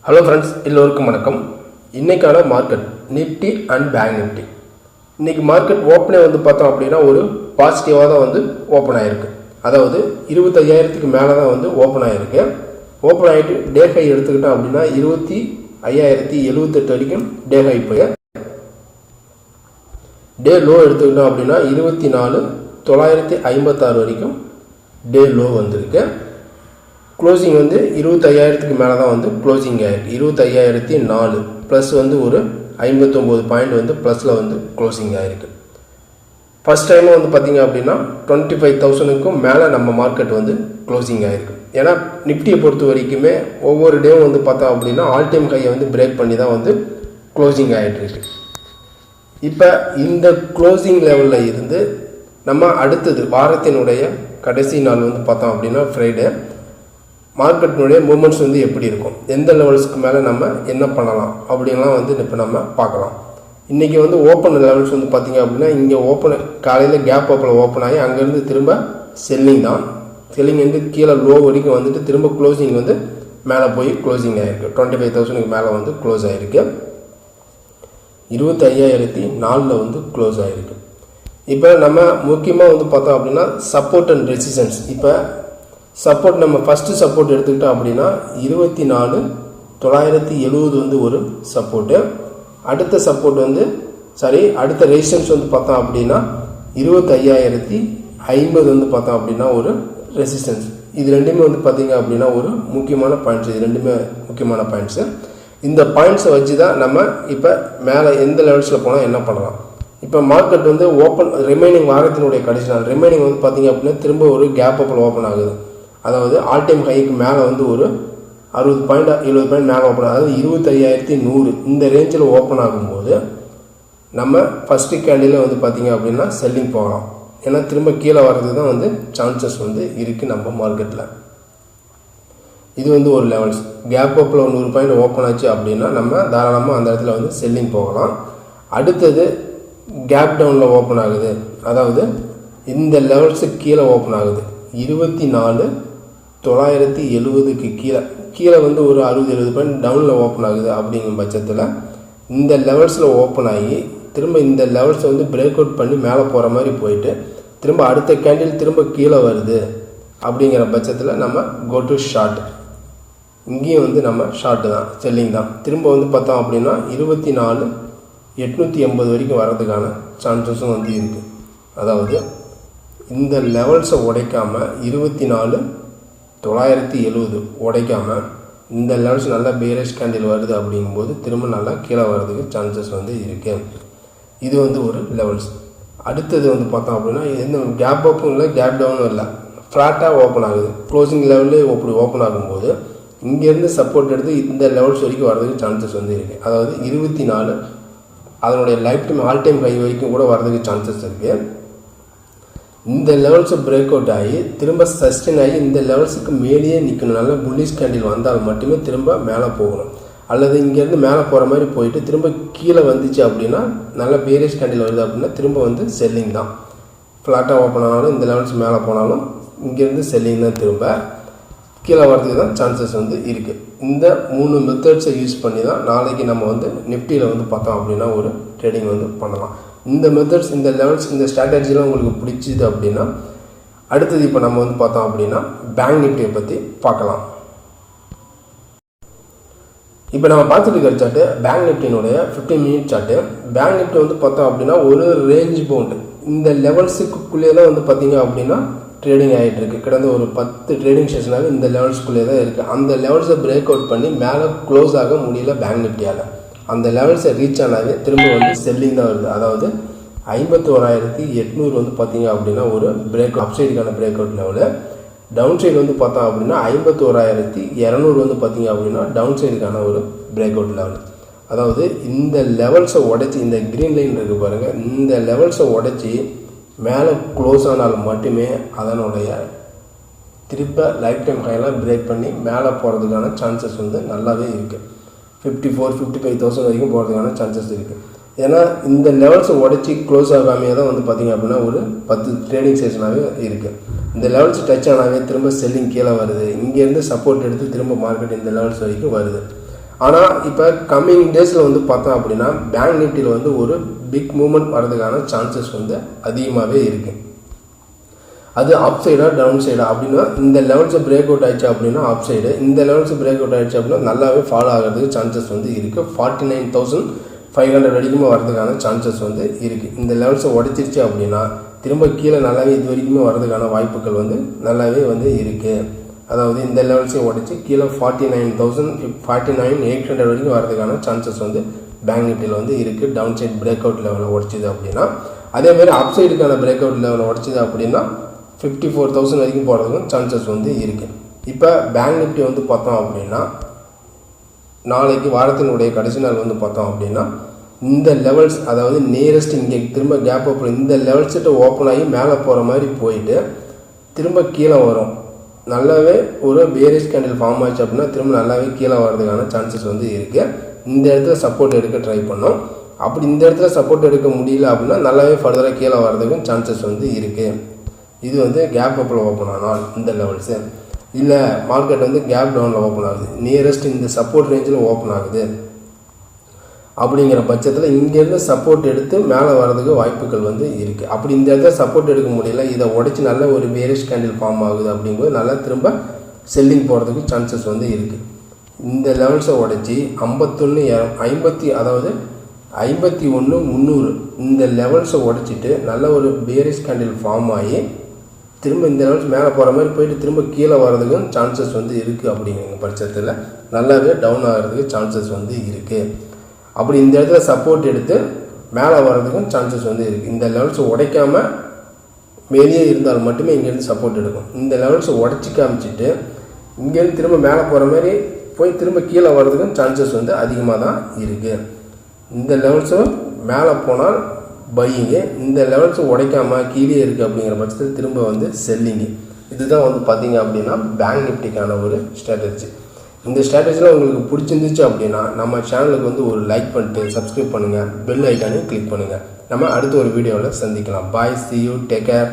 Hello friends, எல்லோருக்கும் வணக்கம். இன்றைக்கான market Nifty and bank Nifty. இன்றைக்கி மார்க்கெட் ஓப்பனே பார்த்தோம் அப்படின்னா ஒரு பாசிட்டிவாக தான் ஓப்பன் ஆகிருக்கு. அதாவது 25,000க்கு மேலே தான் ஓப்பன் ஆகிருக்கு. ஓப்பன் ஆகிட்டு டே ஹை எடுத்துக்கிட்டோம் அப்படின்னா 25,078 வரைக்கும் டே ஹை போய் டே லோ எடுத்துக்கிட்டோம் அப்படின்னா 24,956 வரைக்கும் டே லோ வந்திருக்கு. க்ளோசிங் 25,000க்கு மேலே தான் க்ளோசிங் ஆகிருக்கு. 25,004 ப்ளஸ் ஒரு 59 பாயிண்ட் ப்ளஸில் க்ளோசிங் ஆகிருக்கு. ஃபஸ்ட் டைமும் பார்த்திங்க அப்படின்னா 25,000க்கும் மேலே நம்ம மார்க்கெட் க்ளோசிங் ஆகிருக்கு. ஏன்னா நிஃப்டியை பொறுத்த வரைக்குமே ஒவ்வொரு டேவும் பார்த்தோம் அப்படின்னா ஆல் டைம் கையை பிரேக் பண்ணி தான் க்ளோசிங் ஆகிட்டுருக்கு. இப்போ இந்த க்ளோசிங் லெவலில் இருந்து நம்ம அடுத்தது வாரத்தினுடைய கடைசி நாள் பார்த்தோம் அப்படின்னா ஃப்ரைடே மார்க்கெட்டினுடைய மூமெண்ட்ஸ் எப்படி இருக்கும், எந்த லெவல்ஸ்க்கு மேலே நம்ம என்ன பண்ணலாம் அப்படின்லாம் இப்போ நம்ம பார்க்கலாம். இன்றைக்கி ஓப்பன் லெவல்ஸ் பார்த்திங்க அப்படின்னா இங்கே ஓப்பன் காலையில் கேப் அப்பில் ஓப்பன் ஆகி அங்கேருந்து திரும்ப செல்லிங் தான். செல்லிங் கீழே லோ வரைக்கும் திரும்ப க்ளோசிங் மேலே போய் க்ளோசிங் ஆகிருக்கு. 25,000க்கு மேலே க்ளோஸ் ஆகிருக்கு. 25,004 க்ளோஸ் ஆகிருக்கு. இப்போ நம்ம முக்கியமாக பார்த்தோம் அப்படின்னா சப்போர்ட் அண்ட் ரெசிஸ்டன்ஸ். இப்போ சப்போர்ட் நம்ம ஃபஸ்ட்டு சப்போர்ட் எடுத்துக்கிட்டோம் அப்படின்னா 24,970 ஒரு சப்போர்ட்டு. அடுத்த சப்போர்ட் அடுத்த ரெசிஸ்டன்ஸ் பார்த்தோம் அப்படின்னா 25,050 பார்த்தோம் அப்படின்னா ஒரு ரெசிஸ்டன்ஸ். இது ரெண்டுமே பார்த்திங்க அப்படின்னா ஒரு முக்கியமான பாயிண்ட்ஸ். இது ரெண்டுமே முக்கியமான பாயிண்ட்ஸு. இந்த பாயிண்ட்ஸை வச்சு தான் நம்ம இப்போ மேலே எந்த லெவல்ஸில் போனால் என்ன பண்ணலாம். இப்போ மார்க்கெட் ஓப்பன் ரிமைனிங் வாரத்தினுடைய கடைசி நாள் ரிமைனிங் பார்த்திங்க அப்படின்னா திரும்ப ஒரு கேப் அப்பில் ஓப்பன் ஆகுது. அதாவது ஆல் டைம் ஹைக்கு மேலே ஒரு 60 பாயிண்ட் 70 பாயிண்ட் மேலே ஓப்பன் ஆகுது. 25,100 இந்த ரேஞ்சில் ஓப்பன் ஆகும்போது நம்ம ஃபஸ்ட்டு கேண்டில் பார்த்திங்க அப்படின்னா செல்லிங் போகலாம். ஏன்னா திரும்ப கீழே வர்றது தான் சான்சஸ் இருக்குது நம்ம மார்க்கெட்டில். இது ஒரு லெவல்ஸ். கேப் அப்பில் 100 பாயிண்ட் ஓப்பன் ஆச்சு அப்படின்னா நம்ம தாராளமாக அந்த இடத்துல செல்லிங் போகலாம். அடுத்தது கேப் டவுனில் ஓப்பன் ஆகுது. அதாவது இந்த லெவல்ஸுக்கு கீழே ஓப்பன் ஆகுது. 24,970க்கு கீழே ஒரு 60-70 பாயிண்ட் டவுனில் ஓப்பன் ஆகுது. அப்படிங்கிற பட்சத்தில் இந்த லெவல்ஸில் ஓப்பன் ஆகி திரும்ப இந்த லெவல்ஸை பிரேக் அவுட் பண்ணி மேலே போகிற மாதிரி போயிட்டு திரும்ப அடுத்த கேண்டில் திரும்ப கீழே வருது. அப்படிங்கிற பட்சத்தில் நம்ம கோ டு ஷார்ட். இங்கேயும் நம்ம ஷார்ட்டு தான், செல்லிங் தான். திரும்ப பார்த்தோம் அப்படின்னா 24,880 வரைக்கும் வர்றதுக்கான சான்சஸும் இருக்குது. அதாவது இந்த லெவல்ஸை உடைக்காமல் 24,970 உடைக்காமல் இந்த லெவல்ஸ் நல்லா பேரேஜ் கேண்டில் வருது. அப்படிங்கும்போது திரும்ப நல்லா கீழே வர்றதுக்கு சான்சஸ் இருக்குது. இது ஒரு லெவல்ஸ். அடுத்தது பார்த்தோம் அப்படின்னா எந்த கேப் அப்பும் இல்லை கேப் டவுனும் இல்லை, ஃப்ளாட்டாக ஓப்பன் ஆகுது. க்ளோசிங் லெவல்லே அப்படி ஓப்பன் ஆகும்போது இங்கேருந்து சப்போர்ட் எடுத்து இந்த லெவல்ஸ் வரைக்கும் வர்றதுக்கு சான்சஸ் இருக்குது. அதாவது 24 அதனுடைய life time all time high வரைக்கும் கூட வர்றதுக்கு சான்சஸ் இருக்குது. இந்த லெவல்ஸை பிரேக் அவுட் ஆகி திரும்ப சஸ்டெயின் ஆகி இந்த லெவல்ஸுக்கு மேலேயே நிற்கணும். நல்ல புல்லிஷ் கேண்டில் வந்தால் மட்டுமே திரும்ப மேலே போகணும். அல்லது இங்கேருந்து மேலே போகிற மாதிரி போயிட்டு திரும்ப கீழே வந்துச்சு அப்படின்னா நல்ல பேரிஷ் கேண்டில் வருது அப்படின்னா திரும்ப செல்லிங் தான். ஃப்ளாட்டாக ஓப்பன் ஆனாலும் இந்த லெவல்ஸ் மேலே போனாலும் இங்கேருந்து செல்லிங் தான். திரும்ப கீழே வர்றதுக்கு தான் சான்சஸ் இருக்குது. இந்த 3 மெத்தட்ஸை யூஸ் பண்ணி தான் நாளைக்கு நம்ம நிஃப்டியில் பார்த்தோம் அப்படின்னா ஒரு ட்ரேடிங் பண்ணலாம். இந்த மெத்தட்ஸ், இந்த லெவல்ஸ், இந்த ஸ்ட்ராட்டஜிலாம் உங்களுக்கு பிடிச்சிது அப்படின்னா அடுத்தது இப்போ நம்ம பார்த்தோம் அப்படின்னா பேங்க் நிஃப்டியை பற்றி பார்க்கலாம். இப்போ நம்ம பார்த்துட்டு இருக்கிற சார்ட்டு பேங்க் நிஃப்டினுடைய 15 மினிட் சார்ட்டு. பேங்க் நிஃப்டி பார்த்தோம் அப்படின்னா ஒரு ரேஞ்ச் பவுண்டு இந்த லெவல்ஸுக்குள்ளே தான் பார்த்தீங்க அப்படின்னா ட்ரேடிங் ஆகிட்டு இருக்குது. கிடந்த ஒரு 10 ட்ரேடிங் செஷனாக இந்த லெவல்ஸ்குள்ளே தான் இருக்குது. அந்த லெவல்ஸை பிரேக் அவுட் பண்ணி மேலே க்ளோஸ் ஆக முடியல பேங்க் நிஃப்டியால். அந்த லெவல்ஸை ரீச் ஆனாவே திரும்ப செல்லிங் தான் வருது. அதாவது 51,800 பார்த்தீங்க அப்படின்னா ஒரு பிரேக் அப்சைடுக்கான break out level. Down side பார்த்தோம் அப்படின்னா 51,200 பார்த்தீங்க அப்படின்னா டவுன் சைடுக்கான ஒரு பிரேக் அவுட் லெவல். அதாவது இந்த லெவல்ஸை உடைச்சி இந்த க்ரீன் லைன் இருக்குது பாருங்கள், இந்த லெவல்ஸை உடைச்சி மேலே க்ளோஸ் ஆனால் மட்டுமே அதனுடைய திருப்ப லைஃப் டைம் ஹையெல்லாம் பிரேக் பண்ணி மேலே போகிறதுக்கான சான்சஸ் நல்லாவே இருக்குது. 54,000-55,000 வரைக்கும் போகிறதுக்கான சான்சஸ் இருக்குது. ஏன்னா இந்த லெவல்ஸை உடச்சி க்ளோஸ் ஆகாமையே தான் பார்த்திங்க அப்படின்னா ஒரு 10 ட்ரேடிங் செஷனாகவே இருக்குது. இந்த லெவல்ஸ் டச் ஆனாவே திரும்ப செல்லிங் கீழே வருது. இங்கேருந்து சப்போர்ட் எடுத்து திரும்ப மார்க்கெட் இந்த லெவல்ஸ் வரைக்கும் வருது. ஆனால் இப்போ கம்மிங் டேஸில் வந்து பார்த்தோம் அப்படின்னா பேங்க் நிஃப்டியில் வந்து ஒரு பிக் மூவ்மெண்ட் வரதுக்கான சான்சஸ் வந்து அதிகமாகவே இருக்குது. அது அப் சைடா டவுன் சைடா அப்படின்னா இந்த லெவல்ஸை பிரேக் அவுட் ஆயிடுச்சு அப்படின்னா அப் சைடு, இந்த லெவல்ஸை பிரேக் அவுட் ஆயிடுச்சு அப்படின்னா நல்லாவே ஃபாலோ ஆகிறதுக்கு சான்சஸ் வந்து இருக்குது. 49,500 வரைக்குமே வரதுக்கான சான்சஸ் வந்து இருக்குது. இந்த லெவல்ஸை உடைச்சிருச்சு அப்படின்னா திரும்ப கீழே நல்லாவே இது வரைக்குமே வரதுக்கான வாய்ப்புகள் வந்து நல்லாவே வந்து இருக்குது. அதாவது இந்த லெவல்ஸையும் உடைச்சி கீழே 49,800 வரைக்கும் வரதுக்கான சான்சஸ் வந்து பேங்க் நிஃப்டியில் வந்து இருக்குது. டவுன் சைட் பிரேக் அவுட் லெவலை உடைச்சிது அப்படின்னா, அதேமாதிரி அப் சைடுக்கான பிரேக் அவுட் லெவலை உடைச்சிது அப்படின்னா 54,000 வரைக்கும் போகிறதுக்கும் சான்சஸ் வந்து இருக்குது. இப்போ பேங்க் நிஃப்டி வந்து பார்த்தோம் அப்படின்னா நாளைக்கு வாரத்தினுடைய கடைசி நாள் வந்து பார்த்தோம் அப்படின்னா இந்த லெவல்ஸ், அதாவது நியரஸ்ட் இங்கே திரும்ப கேப் அப் இந்த லெவல்ஸ்கிட்ட ஓப்பன் ஆகி மேலே போகிற மாதிரி போயிட்டு திரும்ப கீழே வரும். நல்லாவே ஒரு பேரிஷ் கேண்டில் ஃபார்ம் ஆச்சு அப்படின்னா திரும்ப நல்லாவே கீழே வர்றதுக்கான சான்சஸ் வந்து இருக்குது. இந்த இடத்துல சப்போர்ட் எடுக்க ட்ரை பண்ணோம். அப்படி இந்த இடத்துல சப்போர்ட் எடுக்க முடியல அப்படின்னா நல்லாவே ஃபர்தராக கீழே வர்றதுக்கும் சான்சஸ் வந்து இருக்குது. இது வந்து கேப் அப்பில் ஓப்பன் ஆனால் இந்த லெவல்ஸு, இல்லை மார்க்கெட் வந்து கேப் டவுனில் ஓப்பன் ஆகுது, நியரஸ்ட் இந்த சப்போர்ட் ரேஞ்சில் ஓப்பன் ஆகுது அப்படிங்கிற பட்சத்தில் இங்கேருந்து சப்போர்ட் எடுத்து மேலே வர்றதுக்கு வாய்ப்புகள் வந்து இருக்குது. அப்படி இந்த இடத்துல சப்போர்ட் எடுக்க முடியல, இதை உடைச்சி நல்ல ஒரு பேரிஷ் கேண்டில் ஃபார்ம் ஆகுது அப்படிங்கும்போது நல்லா திரும்ப செல்லிங் போகிறதுக்கு சான்சஸ் வந்து இருக்குது. இந்த லெவல்ஸை உடைச்சி 51,300 இந்த லெவல்ஸை உடைச்சிட்டு நல்ல ஒரு பேரிஷ் கேண்டில் ஃபார்ம் ஆகி திரும்ப இந்த லெவல்ஸ் மேலே போகிற மாதிரி போயிட்டு திரும்ப கீழே வர்றதுக்கும் சான்சஸ் வந்து இருக்குது. அப்படிங்கிற பட்சத்தில் நல்லாவே டவுன் ஆகிறதுக்கு சான்சஸ் வந்து இருக்குது. அப்படி இந்த இடத்துல சப்போர்ட் எடுத்து மேலே வர்றதுக்கும் சான்சஸ் வந்து இருக்குது. இந்த லெவல்ஸை உடைக்காமல் வெளியே இருந்தால் மட்டுமே இங்கேருந்து சப்போர்ட் எடுக்கும். இந்த லெவல்ஸை உடச்சி காமிச்சிட்டு இங்கேருந்து திரும்ப மேலே போகிற மாதிரி போய் திரும்ப கீழே வர்றதுக்கும் சான்சஸ் வந்து அதிகமாக தான் இருக்குது. இந்த லெவல்ஸும் மேலே போனால் பையிங்கு, இந்த லெவல்ஸும் உடைக்காமல் கீழே இருக்குது அப்படிங்கிற பட்சத்தில் திரும்ப வந்து செல்லிங்கு. இதுதான் வந்து பார்த்திங்க அப்படின்னா பேங்க் நிஃப்டிக்கான ஒரு ஸ்ட்ராட்டஜி. இந்த ஸ்ட்ராட்டஜியில் உங்களுக்கு பிடிச்சிருந்துச்சு அப்படின்னா நம்ம சேனலுக்கு வந்து ஒரு லைக் பண்ணிட்டு சப்ஸ்கிரைப் பண்ணுங்கள், பெல் ஐக்கானையும் கிளிக் பண்ணுங்கள். நம்ம அடுத்த ஒரு வீடியோவில் சந்திக்கலாம். பாய், see you, take care.